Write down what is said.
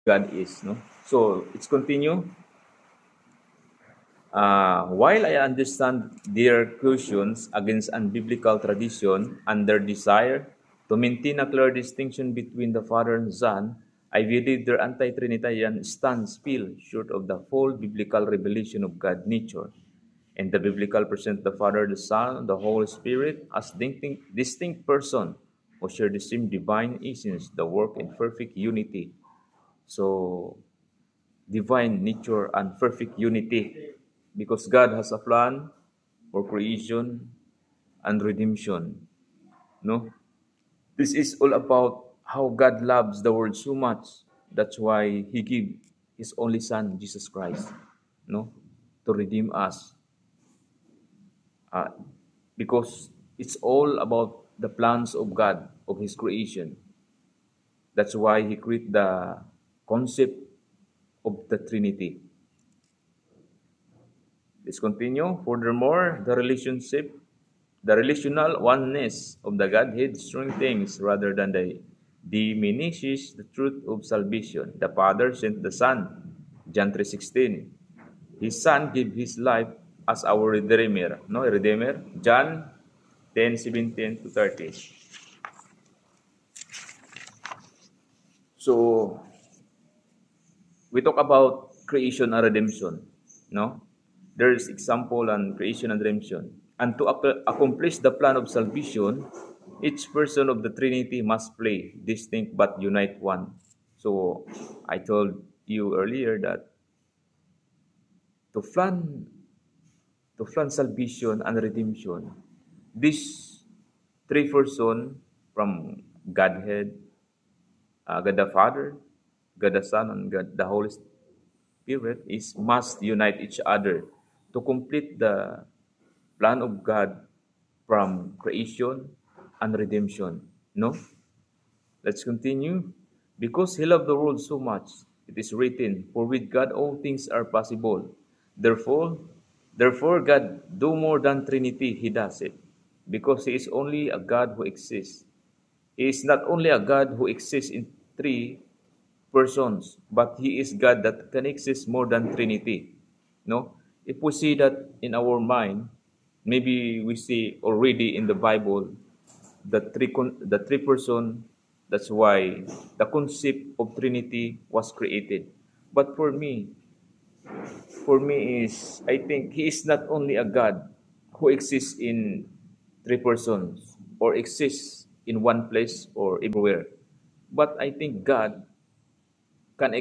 God is. No? So it's continue. While I understand their cautions against unbiblical tradition and their desire to maintain a clear distinction between the Father and Son, I believe their anti-Trinitarian stance fell short of the full biblical revelation of God's nature. And the biblical present the Father, the Son, the Holy Spirit as distinct person who share the same divine essence, the work in perfect unity. So divine nature and perfect unity because God has a plan for creation and redemption. No? This is all about how God loves the world so much. That's why He gave His only Son, Jesus Christ, no, to redeem us. Uh, because it's all about the plans of God, of His creation. That's why He created the concept of the Trinity. Let's continue. Furthermore, the relational oneness of the Godhead strengthens rather than diminishes the truth of salvation. The Father sent the Son, John 3:16. His Son gave His life as our Redeemer. No, Redeemer. John 10:17 to 30. So, we talk about creation and redemption. No? There is example on creation and redemption. And to accomplish the plan of salvation, each person of the Trinity must play distinct but unite one. So I told you earlier that to plan salvation and redemption, these three persons from Godhead, God the Father, God the Son, and God the Holy Spirit is must unite each other to complete the plan of God from creation and redemption. No? Let's continue. Because he loved the world so much, it is written, for with God all things are possible. Therefore, God do more than Trinity, he does it. Because he is only a God who exists. He is not only a God who exists in three persons, but he is God that can exist more than Trinity. No? If we see that in our mind, maybe we see already in the Bible the three person. That's why the concept of Trinity was created. But for me is I think he is not only a God who exists in three persons or exists in one place or everywhere, but I think God can